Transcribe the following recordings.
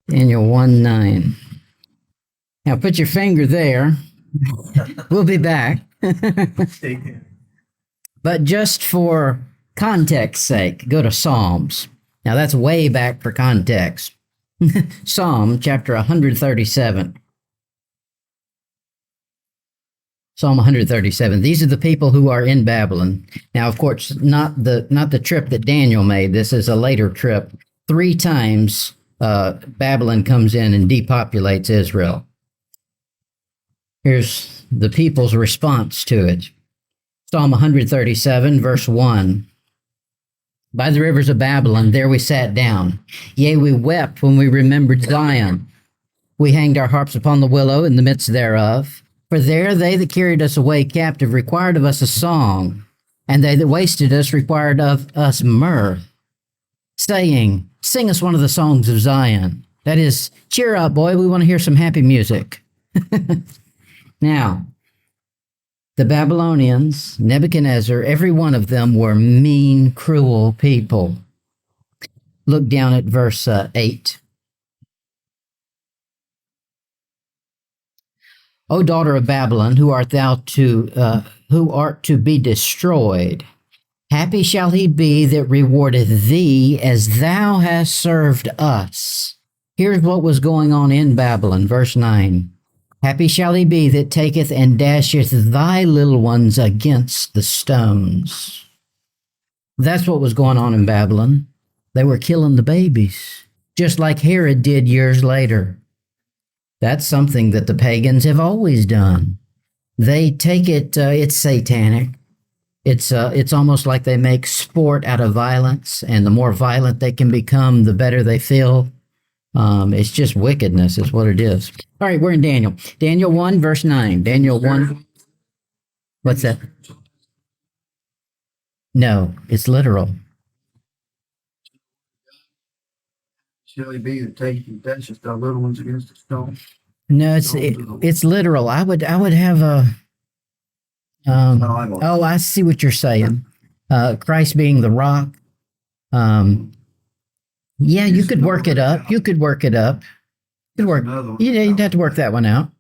Daniel 1:9. Now put your finger there. We'll be back. But just for context's sake, go to Psalms. Now that's way back for context. Psalm chapter 137. Psalm 137. These are the people who are in Babylon. Now, of course, not the trip that Daniel made. This is a later trip. 3 times Babylon comes in and depopulates Israel. Here's the people's response to it. Psalm 137, verse 1. By the rivers of Babylon, there we sat down. Yea, we wept when we remembered Zion. We hanged our harps upon the willow in the midst thereof. For there they that carried us away captive required of us a song, and they that wasted us required of us mirth, saying, sing us one of the songs of Zion. That is, cheer up, boy, we want to hear some happy music. Now, the Babylonians, Nebuchadnezzar, every one of them were mean, cruel people. Look down at verse 8. O daughter of Babylon, who art to be destroyed? Happy shall he be that rewardeth thee as thou hast served us. Here's what was going on in Babylon, verse 9. Happy shall he be that taketh and dasheth thy little ones against the stones. That's what was going on in Babylon. They were killing the babies, just like Herod did years later. That's something that the pagans have always done. They take it, it's satanic. It's almost like they make sport out of violence, and the more violent they can become, the better they feel. It's just wickedness is what it is. All right, we're in Daniel. Daniel 1, verse 9. Daniel 1. What's that? No, it's literal. Shall he be that taketh and dasheth thy little ones against the stone? No, it's literal. I would have a. I see what you're saying. Christ being the rock. Yeah, you could work it up. You could work it up. You'd have to work that one out.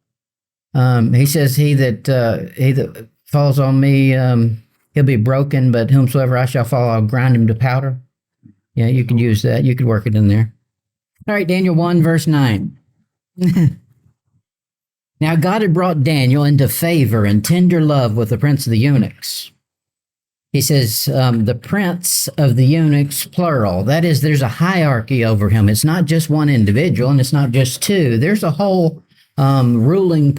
He says, he that falls on me, he'll be broken, but whomsoever I shall fall, I'll grind him to powder. Yeah, you could use that. You could work it in there. All right, Daniel 1, verse 9. Now God had brought Daniel into favor and tender love with the prince of the eunuchs. He says, the prince of the eunuchs, plural. That is, there's a hierarchy over him. It's not just one individual, and it's not just two. There's a whole ruling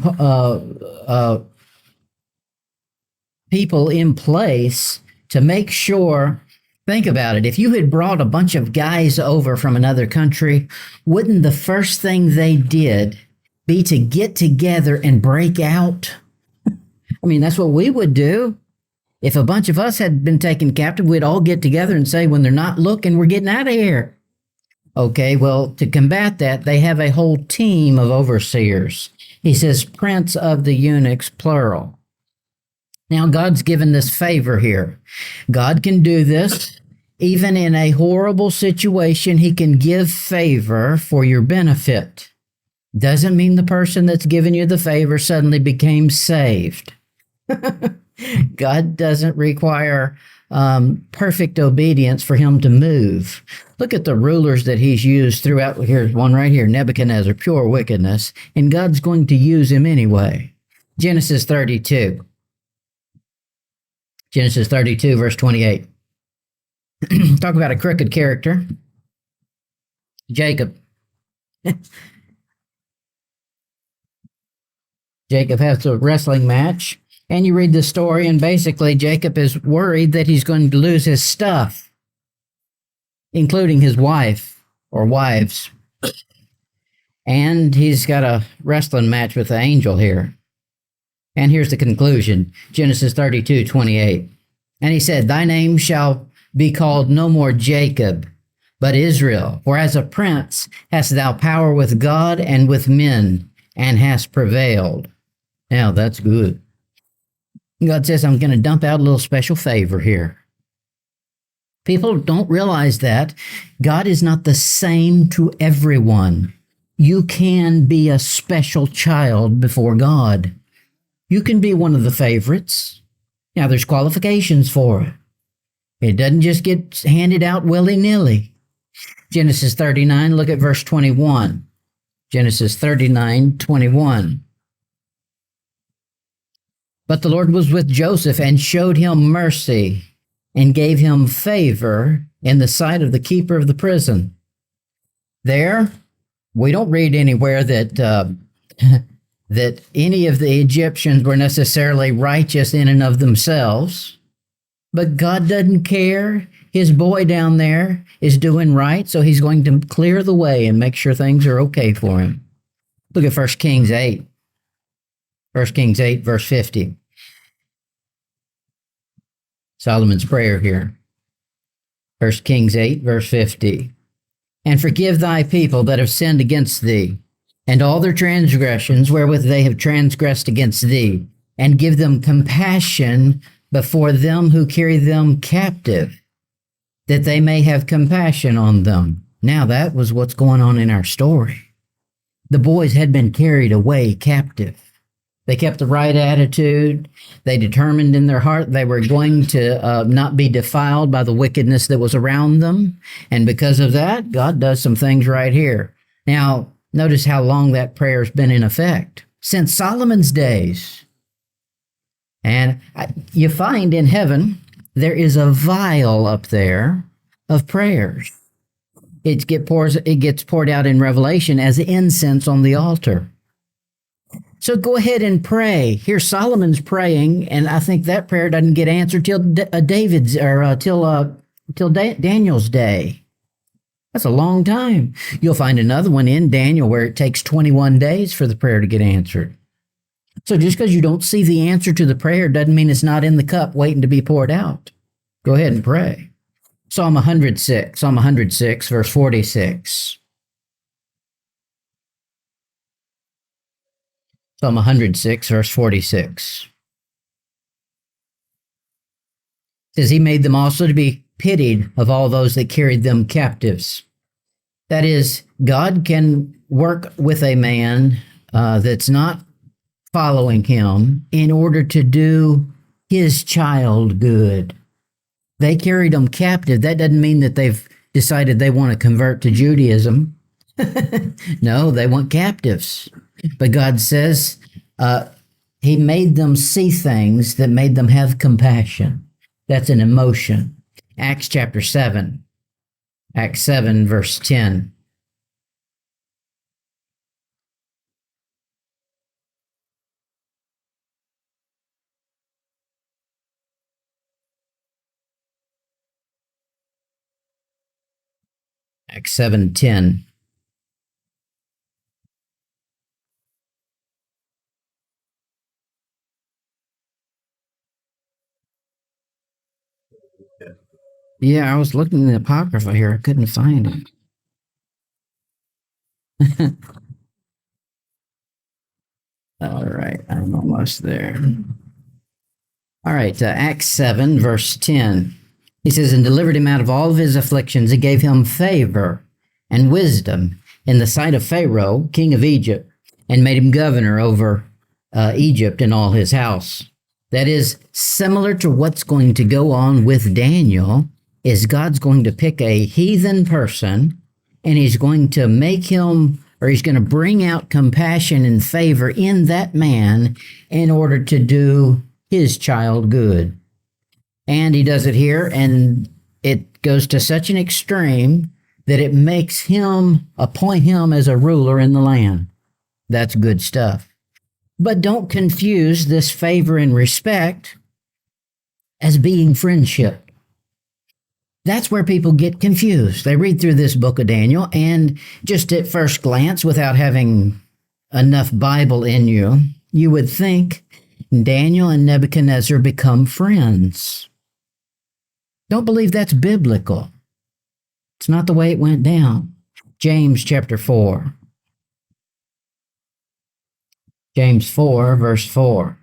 people in place to make sure. Think about it. If you had brought a bunch of guys over from another country, wouldn't the first thing they did be to get together and break out? I mean, that's what we would do. If a bunch of us had been taken captive, we'd all get together and say, when they're not looking, we're getting out of here. Okay, well, to combat that, they have a whole team of overseers. He says, prince of the eunuchs, plural. Now, God's given this favor here. God can do this. Even in a horrible situation, he can give favor for your benefit. Doesn't mean the person that's given you the favor suddenly became saved. God doesn't require perfect obedience for him to move. Look at the rulers that he's used throughout. Here's one right here, Nebuchadnezzar, pure wickedness, and God's going to use him anyway. Genesis 32. Genesis 32, verse 28. Talk about a crooked character. Jacob. Jacob has a wrestling match. And you read the story, and basically Jacob is worried that he's going to lose his stuff, including his wife or wives. And he's got a wrestling match with the angel here. And here's the conclusion, Genesis 32, 28. And he said, thy name shall be called no more Jacob, but Israel. For as a prince hast thou power with God and with men, and hast prevailed. Now that's good. God says, I'm going to dump out a little special favor here. People don't realize that God is not the same to everyone. you can be a special child before God. You can be one of the favorites. Now, there's qualifications for it. It doesn't just get handed out willy-nilly. Genesis 39, look at verse 21. Genesis 39:21. But the Lord was with Joseph and showed him mercy and gave him favor in the sight of the keeper of the prison. There, we don't read anywhere that that any of the Egyptians were necessarily righteous in and of themselves. But God doesn't care. His boy down there is doing right, so he's going to clear the way and make sure things are okay for him. Look at 1 Kings 8. 1 Kings 8, verse 50. Solomon's prayer here. 1 Kings 8, verse 50. And forgive thy people that have sinned against thee, and all their transgressions wherewith they have transgressed against thee, and give them compassion before them who carry them captive, that they may have compassion on them. Now that was what's going on in our story. The boys had been carried away captive. They kept the right attitude. They determined in their heart they were going to not be defiled by the wickedness that was around them. And because of that, God does some things right here. Now, notice how long that prayer has been in effect. Since Solomon's days. And you find in heaven, there is a vial up there of prayers. It gets poured out in Revelation as incense on the altar. So go ahead and pray. Here Solomon's praying, and I think that prayer doesn't get answered till David's or till Daniel's day. That's a long time. You'll find another one in Daniel where it takes 21 days for the prayer to get answered. So just because you don't see the answer to the prayer doesn't mean it's not in the cup waiting to be poured out. Go ahead and pray. Psalm 106, verse 46. Psalm 106, verse 46. It says, He made them also to be pitied of all those that carried them captives. That is, God can work with a man that's not following him in order to do his child good. They carried them captive. That doesn't mean that they've decided they want to convert to Judaism. No, they want captives. But God says He made them see things that made them have compassion. That's an emotion. Acts chapter 7. Acts 7, verse 10. Acts 7:10. Yeah, I was looking in the Apocrypha here. I couldn't find it. All right, I'm almost there. All right, Acts 7, verse 10. He says, And delivered him out of all of his afflictions, and gave him favor and wisdom in the sight of Pharaoh, king of Egypt, and made him governor over Egypt and all his house. That is similar to what's going to go on with Daniel, is God's going to pick a heathen person, and he's going to make him, or he's going to bring out compassion and favor in that man in order to do his child good. And he does it here, and it goes to such an extreme that it makes him, appoint him as a ruler in the land. That's good stuff. But don't confuse this favor and respect as being friendship. That's where people get confused. They read through this book of Daniel, and just at first glance, without having enough Bible in you, you would think Daniel and Nebuchadnezzar become friends. Don't believe that's biblical. It's not the way it went down. James chapter 4. James 4, verse 4.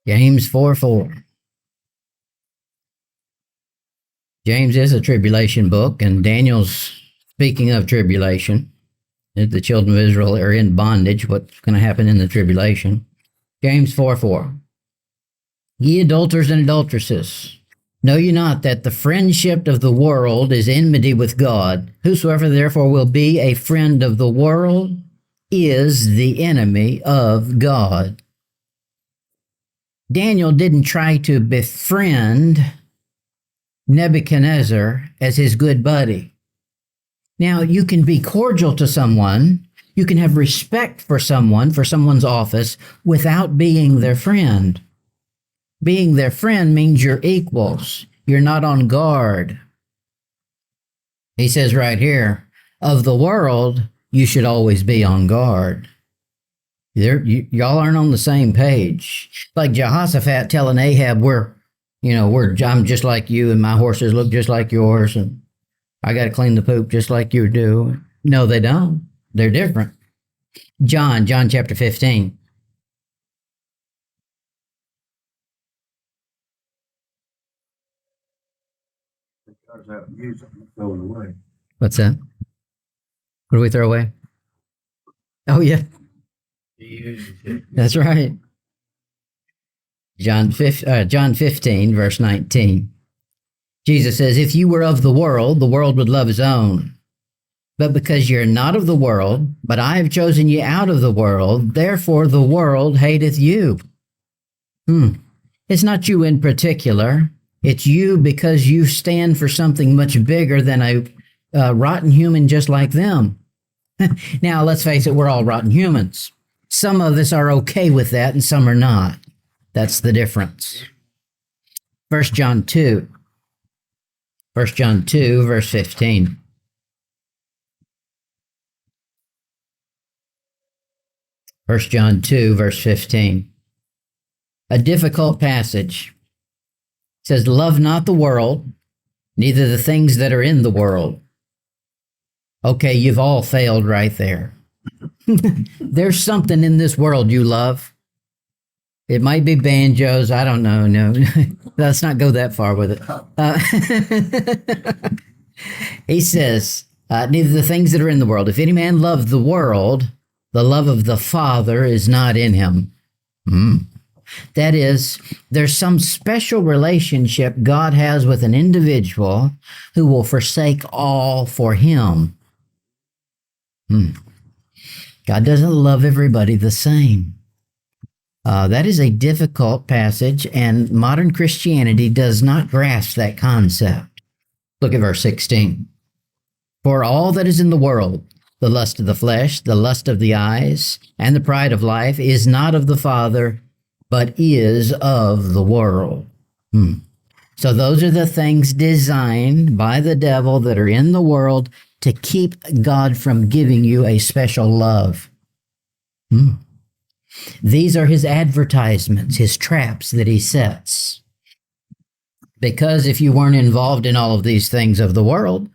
James 4:4. James is a tribulation book, and Daniel's speaking of tribulation. If the children of Israel are in bondage, what's going to happen in the tribulation? James 4:4. Ye adulterers and adulteresses, know ye not that the friendship of the world is enmity with God? Whosoever therefore will be a friend of the world is the enemy of God. Daniel didn't try to befriend Nebuchadnezzar as his good buddy. Now, you can be cordial to someone, you can have respect for someone's office, without being their friend. Being their friend means you're equals. You're not on guard. He says right here, of the world, you should always be on guard. Y'all aren't on the same page. Like Jehoshaphat telling Ahab, I'm just like you, and my horses look just like yours, and I got to clean the poop just like you do. No, they don't. They're different. John chapter 15. Because how to use them, throw it away. What's that? What do we throw away? Oh, yeah. He uses it. That's right. John 15, verse 19. Jesus says, if you were of the world would love his own. But because you're not of the world, but I have chosen you out of the world, therefore the world hateth you. It's not you in particular. It's you because you stand for something much bigger than a rotten human just like them. Now, let's face it, we're all rotten humans. Some of us are okay with that and some are not. That's the difference. 1 John 2, verse 15. First John 2, verse 15. A difficult passage. It says, love not the world, neither the things that are in the world. Okay, you've all failed right there. There's something in this world you love. It might be banjos. I don't know. No, let's not go that far with it. He says, neither the things that are in the world. If any man love the world, the love of the Father is not in him. That is, there's some special relationship God has with an individual who will forsake all for him. God doesn't love everybody the same. That is a difficult passage, and modern Christianity does not grasp that concept. Look at verse 16. For all that is in the world, the lust of the flesh, the lust of the eyes, and the pride of life is not of the Father, but is of the world. So those are the things designed by the devil that are in the world to keep God from giving you a special love. These are his advertisements, his traps that he sets. Because if you weren't involved in all of these things of the world,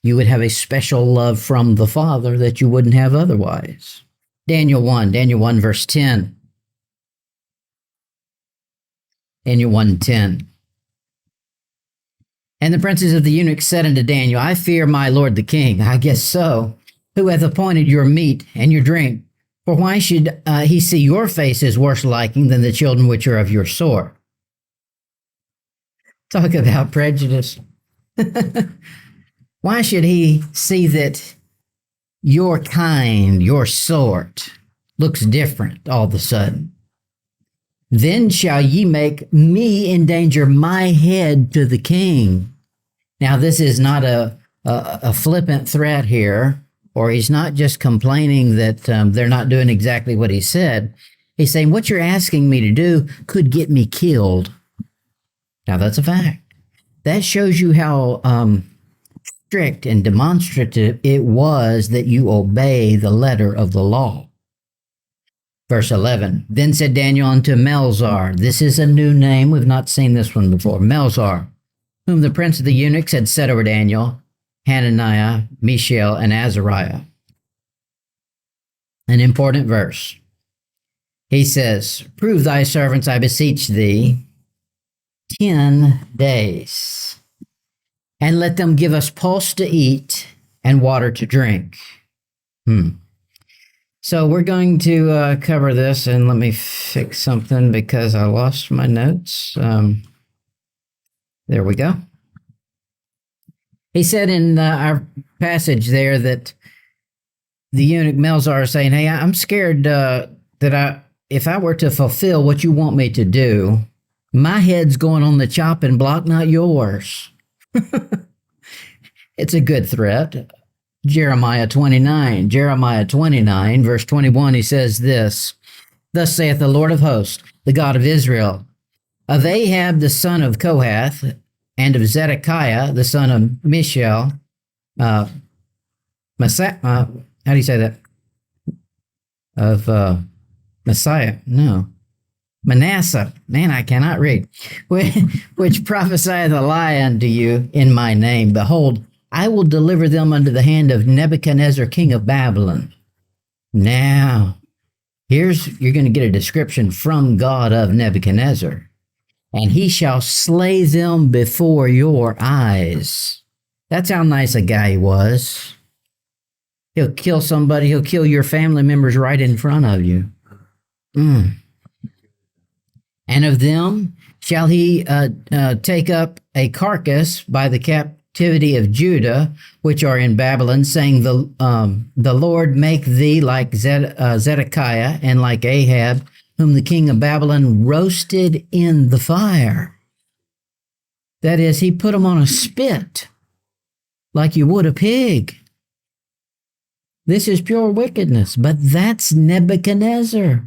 you would have a special love from the Father that you wouldn't have otherwise. Daniel 1, verse 10. Daniel 1:10. And the princes of the eunuchs said unto Daniel, I fear my lord the king. I guess so. Who hath appointed your meat and your drink? For why should he see your faces worse liking than the children which are of your sort? Talk about prejudice. Why should he see that your kind, your sort, looks different all of a sudden? Then shall ye make me endanger my head to the king. Now, this is not a flippant threat here, or he's not just complaining that they're not doing exactly what he said. He's saying, what you're asking me to do could get me killed. Now, that's a fact. That shows you how strict and demonstrative it was that you obey the letter of the law. Verse 11, then said Daniel unto Melzar, this is a new name, we've not seen this one before, Melzar, whom the prince of the eunuchs had set over Daniel, Hananiah, Mishael, and Azariah. An important verse. He says, prove thy servants, I beseech thee, 10 days, and let them give us pulse to eat and water to drink. So we're going to cover this, and let me fix something because I lost my notes. There we go. He said in our passage there that the eunuch Melzar is saying, hey, I'm scared that if I were to fulfill what you want me to do, my head's going on the chopping block, not yours. It's a good threat. Jeremiah 29, verse 21, he says this, thus saith the Lord of hosts, the God of Israel, of Ahab the son of Kohath, and of Zedekiah the son of Mishael, how do you say that? Of Manasseh, man, I cannot read, which prophesieth a lie unto you in my name. Behold, I will deliver them unto the hand of Nebuchadnezzar, king of Babylon. Now, you're going to get a description from God of Nebuchadnezzar. And he shall slay them before your eyes. That's how nice a guy he was. He'll kill somebody, he'll kill your family members right in front of you. And of them shall he take up a carcass by the captivity of Judah, which are in Babylon, saying, the Lord make thee like Zedekiah and like Ahab, whom the king of Babylon roasted in the fire. That is, he put them on a spit, like you would a pig. This is pure wickedness, but that's Nebuchadnezzar.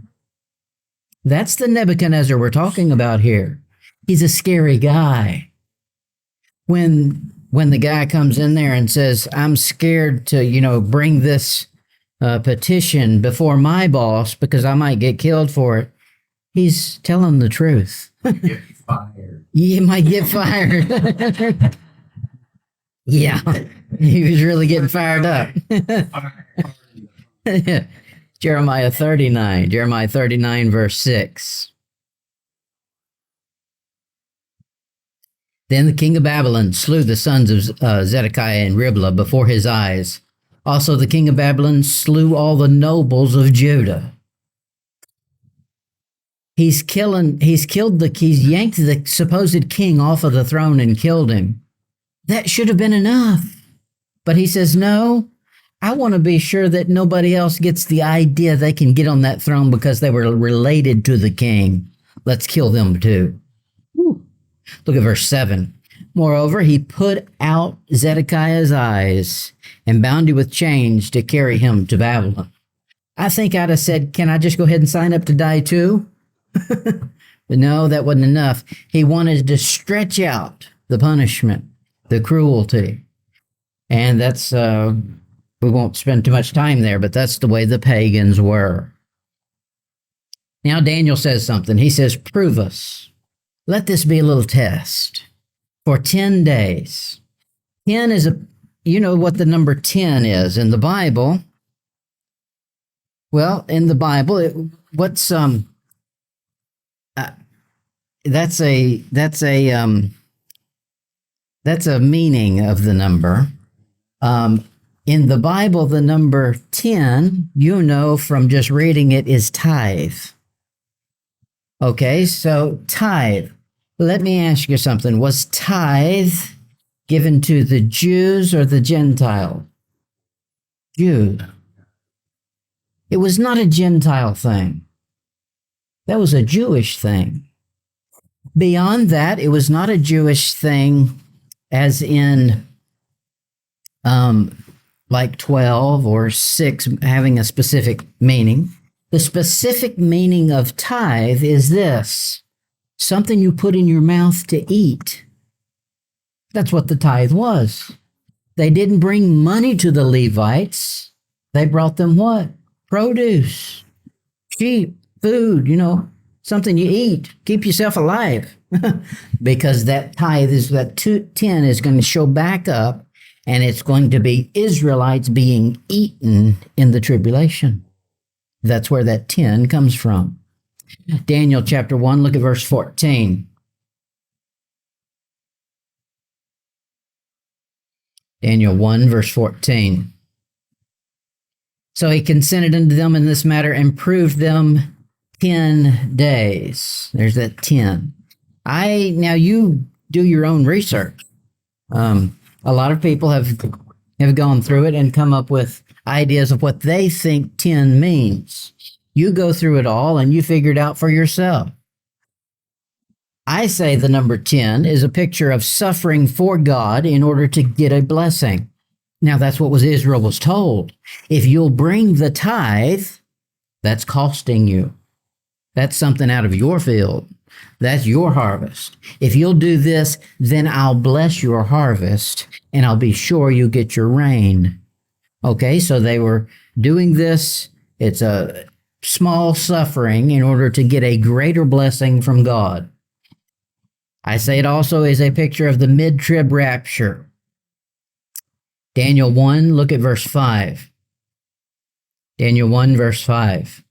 That's the Nebuchadnezzar we're talking about here. He's a scary guy. When the guy comes in there and says, I'm scared to, bring this petition before my boss because I might get killed for it, he's telling the truth. Get fired. You might get fired. Yeah, he was really getting fired up. Jeremiah 39, verse 6. Then the king of Babylon slew the sons of Zedekiah and Riblah before his eyes. Also the king of Babylon slew all the nobles of Judah. He's yanked the supposed king off of the throne and killed him. That should have been enough. But he says, no, I want to be sure that nobody else gets the idea they can get on that throne because they were related to the king. Let's kill them too. Whew. Look at verse 7. Moreover, he put out Zedekiah's eyes and bound him with chains to carry him to Babylon. I think I'd have said, can I just go ahead and sign up to die too? But no, that wasn't enough. He wanted to stretch out the punishment, the cruelty. And that's, we won't spend too much time there, but that's the way the pagans were. Now Daniel says something. He says, prove us. Let this be a little test for 10 days. 10 is you know what the number 10 is in the Bible. Well, in the Bible, that's a meaning of the number. In the Bible, the number 10, from just reading it, is tithe. Okay, so tithe. Let me ask you something. Was tithe given to the Jews or the Gentiles? Jews. It was not a Gentile thing. That was a Jewish thing. Beyond that, it was not a Jewish thing as in like 12 or 6 having a specific meaning. The specific meaning of tithe is this: something you put in your mouth to eat. That's what the tithe was. They didn't bring money to the Levites. They brought them what? Produce, sheep, food, something you eat. Keep yourself alive. Because that tithe is, that 10 is going to show back up, and it's going to be Israelites being eaten in the tribulation. That's where that 10 comes from. Daniel chapter 1, look at verse 14. Daniel 1, verse 14. So he consented unto them in this matter and proved them 10 days. There's that 10. Now you do your own research. A lot of people have gone through it and come up with ideas of what they think 10 means. You go through it all and you figure it out for yourself. I say the number 10 is a picture of suffering for God in order to get a blessing. Now, that's what Israel was told. If you'll bring the tithe, that's costing you. That's something out of your field. That's your harvest. If you'll do this, then I'll bless your harvest and I'll be sure you get your rain. Okay, so they were doing this. It's a small suffering in order to get a greater blessing from God. I say it also is a picture of the mid-trib rapture. Daniel 1, look at verse 5. Daniel 1, verse 5.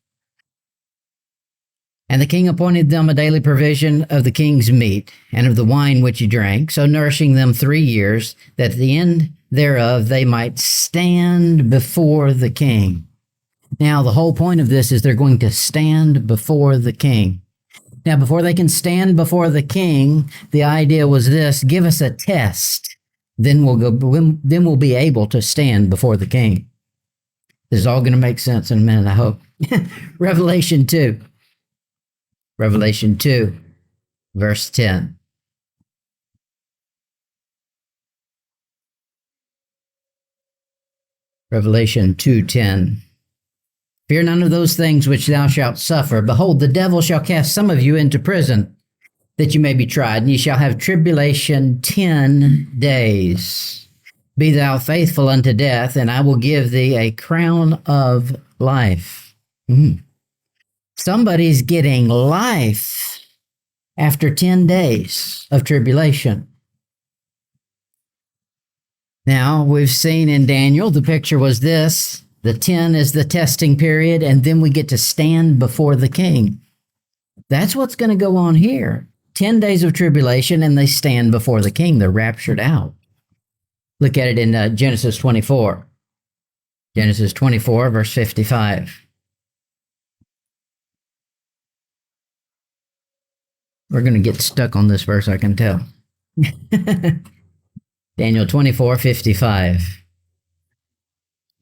And the king appointed them a daily provision of the king's meat and of the wine which he drank, so nourishing them 3 years, that at the end thereof they might stand before the king. Now, the whole point of this is they're going to stand before the king. Now, before they can stand before the king, the idea was this: give us a test, then we'll be able to stand before the king. This is all going to make sense in a minute, I hope. Revelation 2. Revelation 2, verse 10. Revelation 2:10. Fear none of those things which thou shalt suffer. Behold, the devil shall cast some of you into prison, that you may be tried, and ye shall have tribulation 10 days. Be thou faithful unto death, and I will give thee a crown of life. Somebody's getting life after 10 days of tribulation. Now, we've seen in Daniel, the picture was this: the 10 is the testing period, and then we get to stand before the king. That's what's going to go on here. 10 days of tribulation, and they stand before the king. They're raptured out. Look at it in Genesis 24. Genesis 24, verse 55. We're going to get stuck on this verse, I can tell. Daniel 24, 55.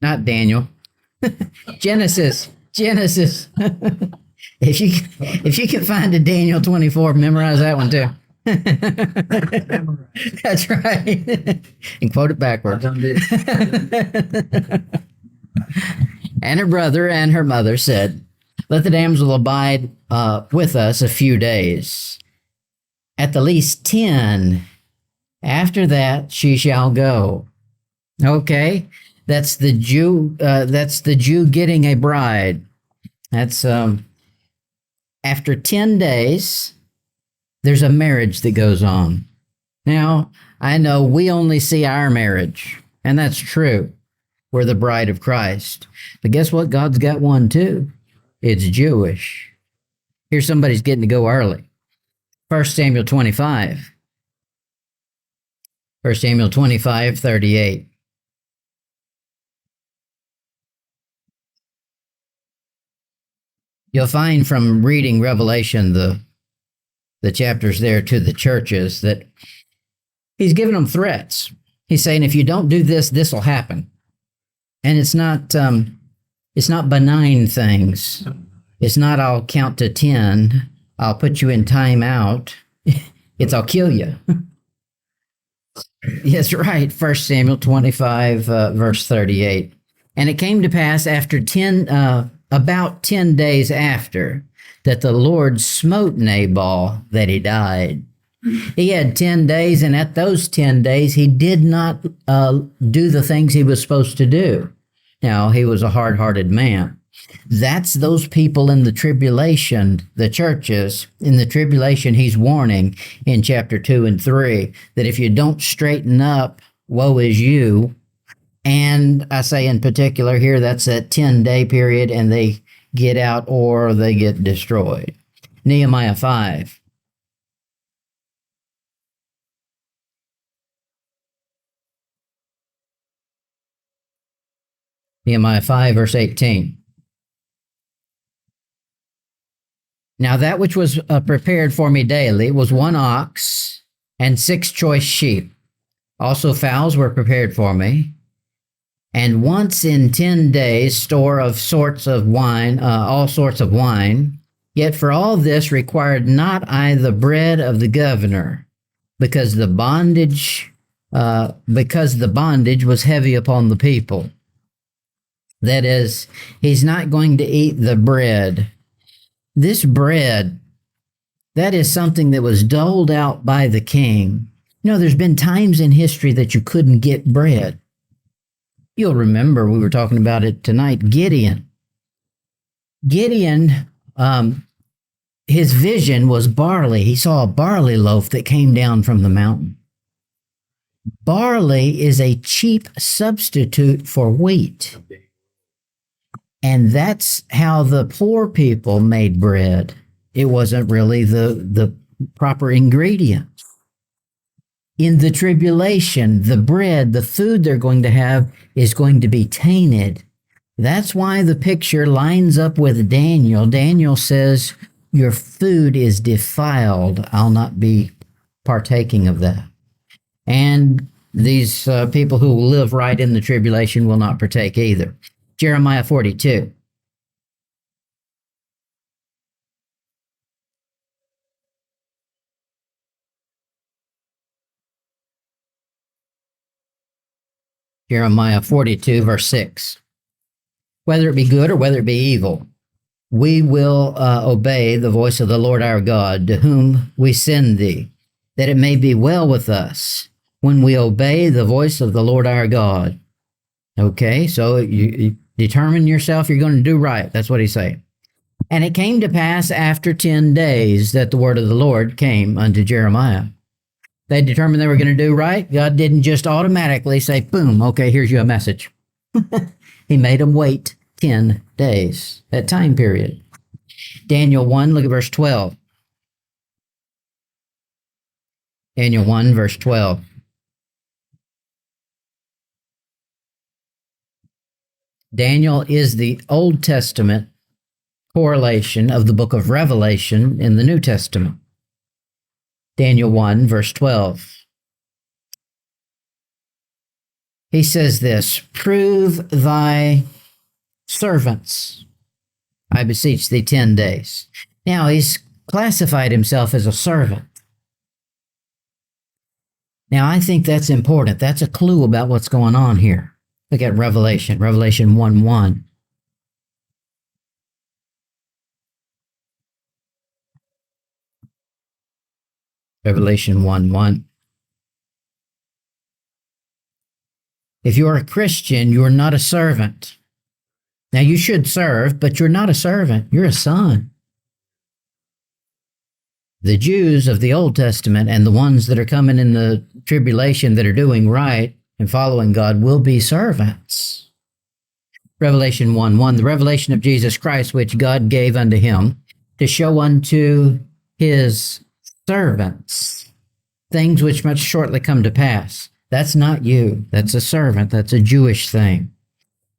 Not Daniel. Genesis. If you can find a Daniel 24, memorize that one too. That's right. And quote it backwards. And her brother and her mother said, let the damsel abide with us a few days, at the least 10. After that she shall go. Okay, that's the Jew. That's the Jew getting a bride. That's after 10 days. There's a marriage that goes on. Now, I know we only see our marriage, and that's true. We're the bride of Christ. But guess what? God's got one too. It's Jewish. Here somebody's getting to go early. 1 Samuel 25. 1 Samuel 25, 38. You'll find from reading Revelation, the chapters there to the churches, that he's giving them threats. He's saying, if you don't do this, this will happen. And it's not benign things. It's not, I'll count to 10. I'll put you in time out. It's, I'll kill you. That's right. 1 Samuel 25, verse 38. And it came to pass after about 10 days after, that the Lord smote Nabal, that he died. He had 10 days, and at those 10 days, he did not do the things he was supposed to do. Now, he was a hard-hearted man. That's those people in the tribulation, the churches in the tribulation he's warning in chapter 2 and 3, that if you don't straighten up, woe is you. And I say in particular here, that's that 10-day period, and they get out or they get destroyed. Nehemiah 5. Nehemiah 5, verse 18. Now that which was prepared for me daily was 1 ox and 6 choice sheep. Also fowls were prepared for me. And once in 10 days store of sorts of wine, all sorts of wine. Yet for all this required not I the bread of the governor, because the bondage was heavy upon the people. That is, he's not going to eat the bread. This bread, that is something that was doled out by the king. You know, there's been times in history that you couldn't get bread. You'll remember we were talking about it tonight. Gideon, his vision was barley. He saw a barley loaf that came down from the mountain. Barley is a cheap substitute for wheat. And that's how the poor people made bread. It wasn't really the proper ingredients. In the tribulation, the bread, the food they're going to have is going to be tainted. That's why the picture lines up with Daniel. Daniel says, your food is defiled. I'll not be partaking of that. And these people who live right in the tribulation will not partake either. Jeremiah 42. Jeremiah 42, verse 6. Whether it be good or whether it be evil, we will obey the voice of the Lord our God, to whom we send thee, that it may be well with us when we obey the voice of the Lord our God. Okay, so you determine yourself you're going to do right. That's what he's saying. And it came to pass after 10 days that the word of the Lord came unto Jeremiah. They determined they were going to do right. God didn't just automatically say, boom, okay, here's you a message. He made them wait 10 days, that time period. Daniel 1, look at verse 12. Daniel 1, verse 12. Daniel is the Old Testament correlation of the book of Revelation in the New Testament. Daniel 1, verse 12. He says this, prove thy servants, I beseech thee 10 days. Now, he's classified himself as a servant. Now, I think that's important. That's a clue about what's going on here. Look at Revelation 1:1. Revelation 1:1. If you are a Christian, you are not a servant. Now, you should serve, but you're not a servant. You're a son. The Jews of the Old Testament and the ones that are coming in the tribulation that are doing right and following God will be servants. Revelation 1:1, the revelation of Jesus Christ, which God gave unto him to show unto his servants things which must shortly come to pass. That's not you. That's a servant. That's a Jewish thing.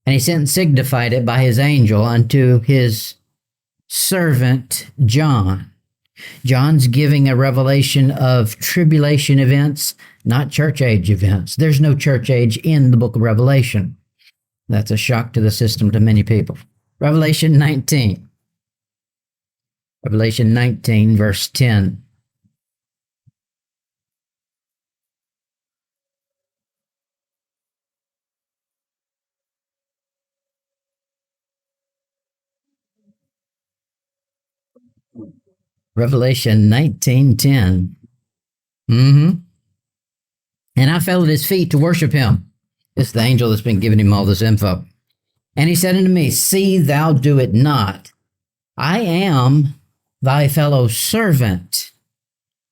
And he sent and signified it by his angel unto his servant John. John's giving a revelation of tribulation events, not church age events. There's no church age in the book of Revelation. That's a shock to the system to many people. Revelation 19. Revelation 19, verse 10. Revelation 19:10. And I fell at his feet to worship him. It's the angel that's been giving him all this info. And he said unto me, see thou do it not. I am thy fellow servant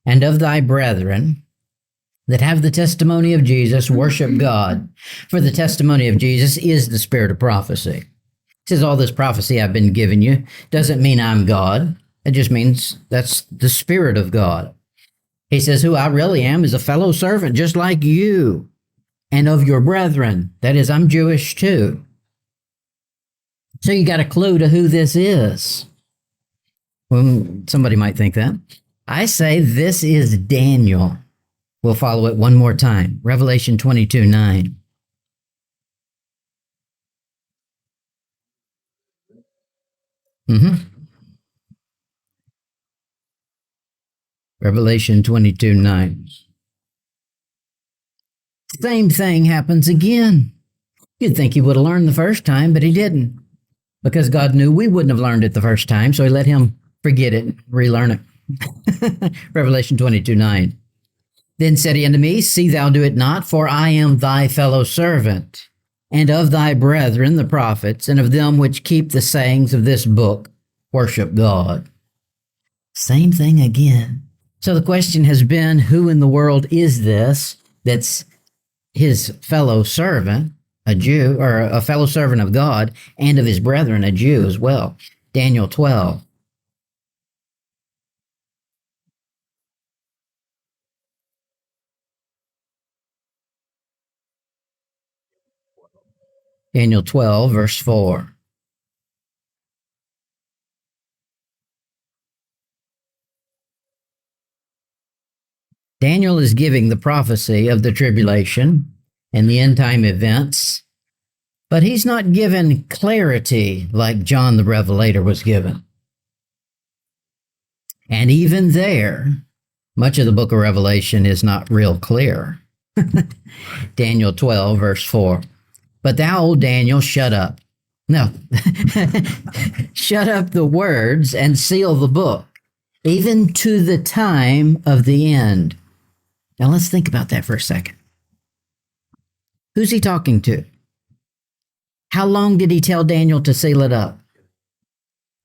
and of thy brethren that have the testimony of Jesus, worship God. For the testimony of Jesus is the spirit of prophecy. It says all this prophecy I've been giving you doesn't mean I'm God. It just means that's the Spirit of God. He says, who I really am is a fellow servant just like you and of your brethren. That is, I'm Jewish too. So you got a clue to who this is. Well, somebody might think that. I say this is Daniel. We'll follow it one more time. Revelation 22:9. Revelation 22:9. Same thing happens again. You'd think he would have learned the first time, but he didn't. Because God knew we wouldn't have learned it the first time, so he let him forget it, relearn it. Revelation 22:9. Then said he unto me, see thou do it not, for I am thy fellow servant, and of thy brethren the prophets, and of them which keep the sayings of this book, worship God. Same thing again. So the question has been, who in the world is this that's his fellow servant, a Jew, or a fellow servant of God, and of his brethren, a Jew as well? Daniel 12. Daniel 12, verse 4. Daniel is giving the prophecy of the tribulation and the end time events, but he's not given clarity like John the Revelator was given. And even there, much of the book of Revelation is not real clear. Daniel 12, verse 4. But thou, O Daniel, shut up. No. Shut up the words and seal the book, even to the time of the end. Now let's think about that for a second. Who's he talking to? How long did he tell Daniel to seal it up?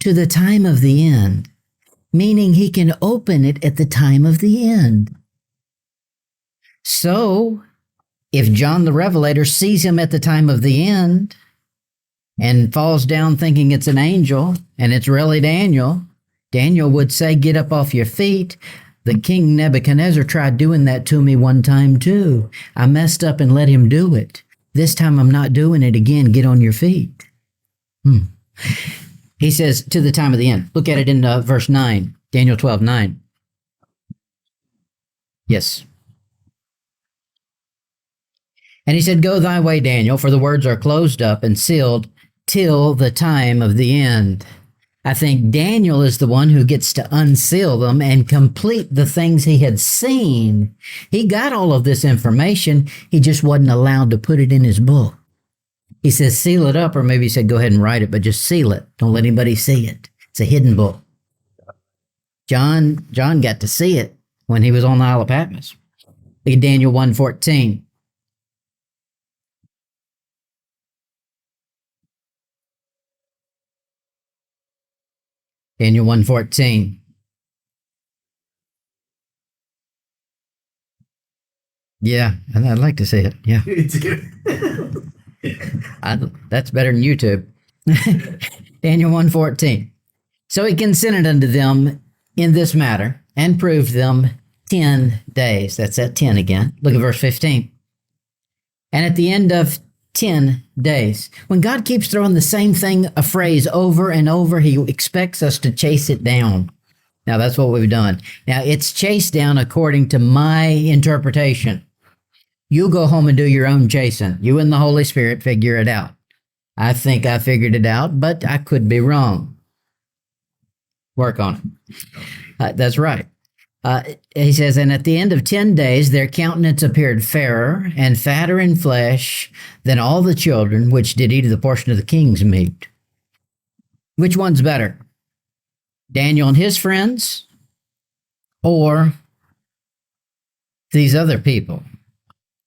To the time of the end, meaning he can open it at the time of the end. So, if John the Revelator sees him at the time of the end and falls down thinking it's an angel and it's really Daniel, Daniel would say, get up off your feet. The king Nebuchadnezzar tried doing that to me one time too. I messed up and let him do it. This time I'm not doing it again. Get on your feet. He says, to the time of the end. Look at it in verse 9, Daniel 12:9. Yes. And he said, go thy way, Daniel, for the words are closed up and sealed till the time of the end. I think Daniel is the one who gets to unseal them and complete the things he had seen. He got all of this information. He just wasn't allowed to put it in his book. He says, seal it up, or maybe he said, go ahead and write it, but just seal it. Don't let anybody see it. It's a hidden book. John got to see it when he was on the Isle of Patmos. Look at Daniel 1:14. Daniel 1:14. Yeah, I'd like to see it. Yeah. That's better than YouTube. Daniel 1:14. So he consented unto them in this matter and proved them 10 days. That's that 10 again. Look at verse 15. And at the end of 10 days. When God keeps throwing the same thing, a phrase over and over, he expects us to chase it down. Now, that's what we've done. Now, it's chased down according to my interpretation. You go home and do your own chasing. You and the Holy Spirit figure it out. I think I figured it out, but I could be wrong. Work on it. That's right. He says, and at the end of 10 days, their countenance appeared fairer and fatter in flesh than all the children which did eat of the portion of the king's meat. Which one's better? Daniel and his friends, or these other people?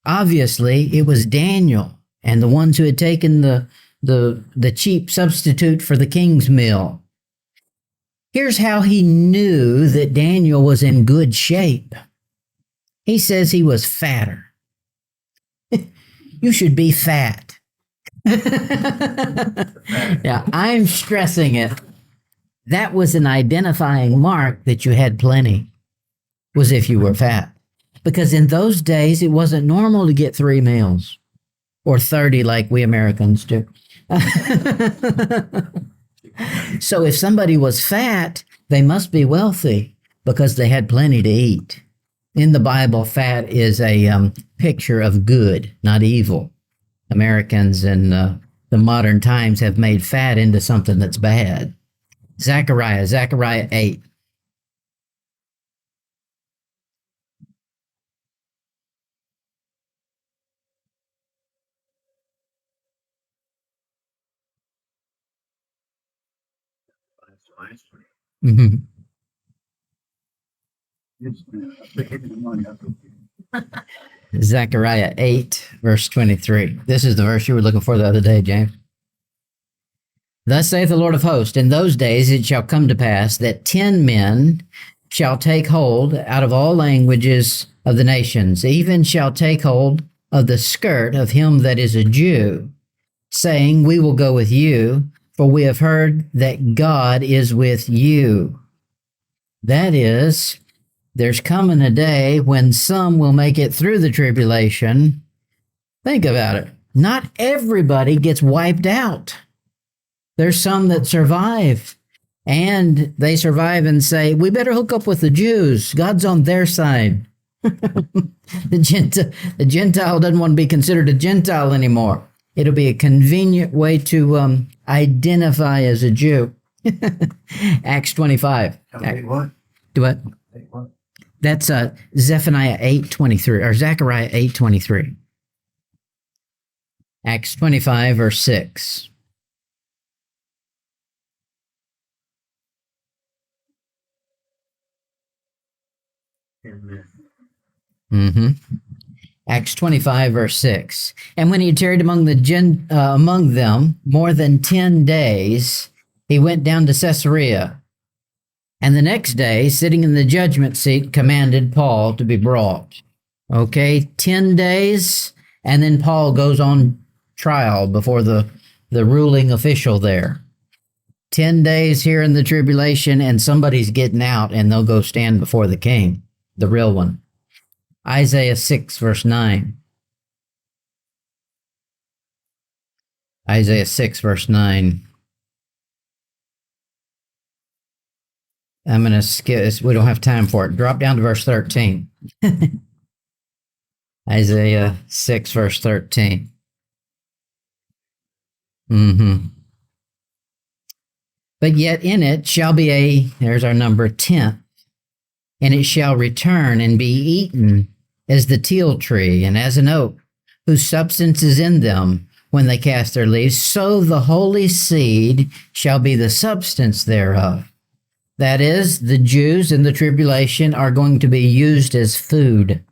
Obviously, it was Daniel and the ones who had taken the cheap substitute for the king's meal. Here's how he knew that Daniel was in good shape. He says he was fatter. You should be fat. Yeah, I'm stressing it. That was an identifying mark that you had plenty, was if you were fat. Because in those days, it wasn't normal to get 3 meals or 30 like we Americans do. So if somebody was fat, they must be wealthy because they had plenty to eat. In the Bible, fat is a picture of good, not evil. Americans in the modern times have made fat into something that's bad. Zechariah 8. Mm-hmm. Zechariah 8, verse 23. This is the verse you were looking for the other day, James. Thus saith the Lord of hosts, in those days it shall come to pass that 10 men shall take hold out of all languages of the nations, even shall take hold of the skirt of him that is a Jew, saying, we will go with you, for we have heard that God is with you. That is, there's coming a day when some will make it through the tribulation. Think about it. Not everybody gets wiped out. There's some that survive, and they survive and say, we better hook up with the Jews. God's on their side. The Gentile doesn't want to be considered a Gentile anymore. It'll be a convenient way to identify as a Jew. Acts 25. What? Do what? What? That's Zephaniah 8:23 or Zechariah 8:23. Acts 25, verse 6. Mm-hmm. Acts 25, verse 6. And when he had tarried among them more than 10 days, he went down to Caesarea. And the next day, sitting in the judgment seat, commanded Paul to be brought. Okay, 10 days, and then Paul goes on trial before the ruling official there. 10 days here in the tribulation, and somebody's getting out, and they'll go stand before the king, the real one. Isaiah 6, verse 9. Isaiah 6, verse 9. I'm going to skip this. We don't have time for it. Drop down to verse 13. Isaiah 6, verse 13. Mm-hmm. But yet in it shall be there's our number, 10th, and it shall return and be eaten as the teal tree and as an oak, whose substance is in them when they cast their leaves, so the holy seed shall be the substance thereof. That is, the Jews in the tribulation are going to be used as food.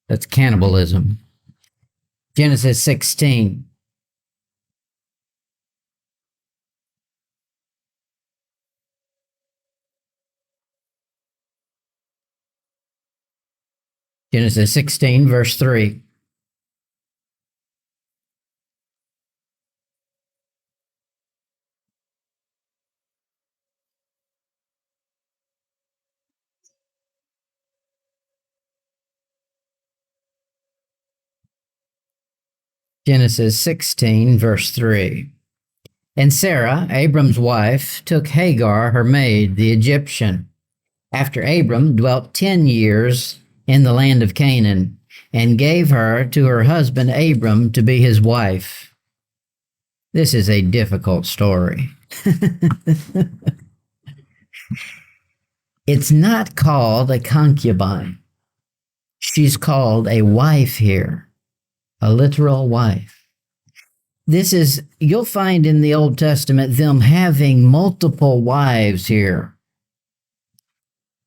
That's cannibalism. Genesis 16. Genesis 16, verse 3. Genesis 16, verse 3. And Sarah, Abram's wife, took Hagar, her maid, the Egyptian, after Abram dwelt 10 years in the land of Canaan, and gave her to her husband Abram to be his wife. This is a difficult story. It's not called a concubine. She's called a wife here, a literal wife. This is, you'll find in the Old Testament them having multiple wives here.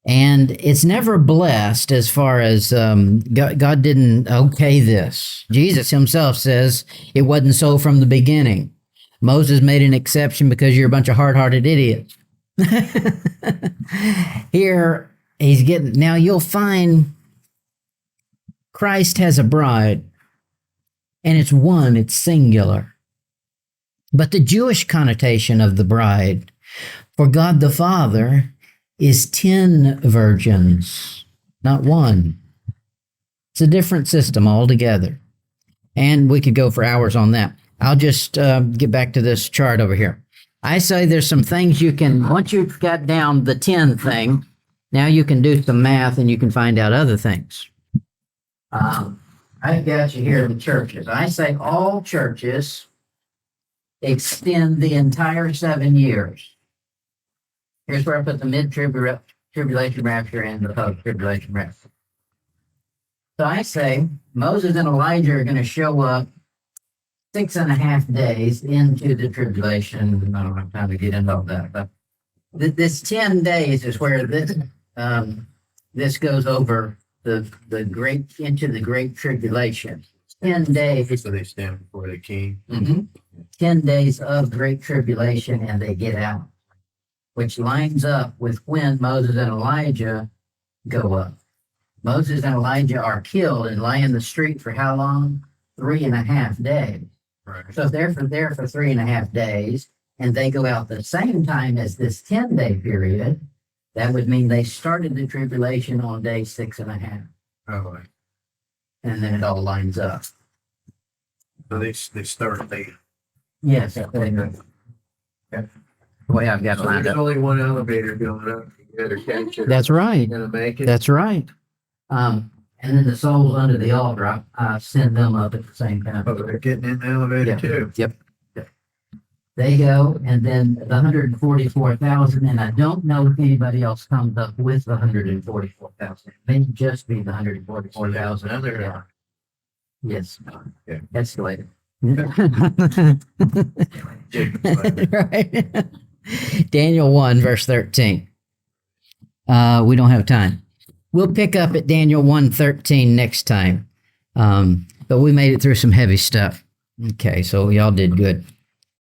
And it's never blessed as far as God didn't okay this. Jesus himself says it wasn't so from the beginning. Moses made an exception because you're a bunch of hard-hearted idiots. Here, he's getting, now you'll find Christ has a bride, and it's one, it's singular. But the Jewish connotation of the bride for God the Father is 10 virgins, not one. It's a different system altogether. And we could go for hours on that. I'll just get back to this chart over here. I say there's some things you can, once you've got down the 10 thing, now you can do some math and you can find out other things. I've got you here, the churches. I say all churches extend the entire 7 years. Here's where I put the mid-tribulation rapture and the post-tribulation rapture. So I say Moses and Elijah are going to show up 6.5 days into the tribulation. I don't have time to get into all that, but this 10 days is where this goes over the great into the great tribulation. 10 days. So they stand before the king. 10 days of great tribulation and they get out, which lines up with when Moses and Elijah go up. Moses and Elijah are killed and lie in the street for how long? 3.5 days. Right. So if they're there for 3.5 days and they go out the same time as this 10-day period, that would mean they started the tribulation on day 6.5. Oh, And then it all lines up. so they start late. Yes, that's the way I've got it So lined there's up. only one elevator going up. You better catch it. That's right. You're gonna make it. That's right. And then the souls under the altar, I send them up at the same time. Oh, they're getting in the elevator Yeah. too. Yep. They go, and then the 144,000, and I don't know if anybody else comes up with the 144,000. It may just be the Or there's 144,000. another. Yeah. Yes. Yeah. Escalated. Jacob's Right. Daniel 1, verse 13. We don't have time. We'll pick up at Daniel 1:13 next time. But we made it through some heavy stuff. Okay, so y'all did good.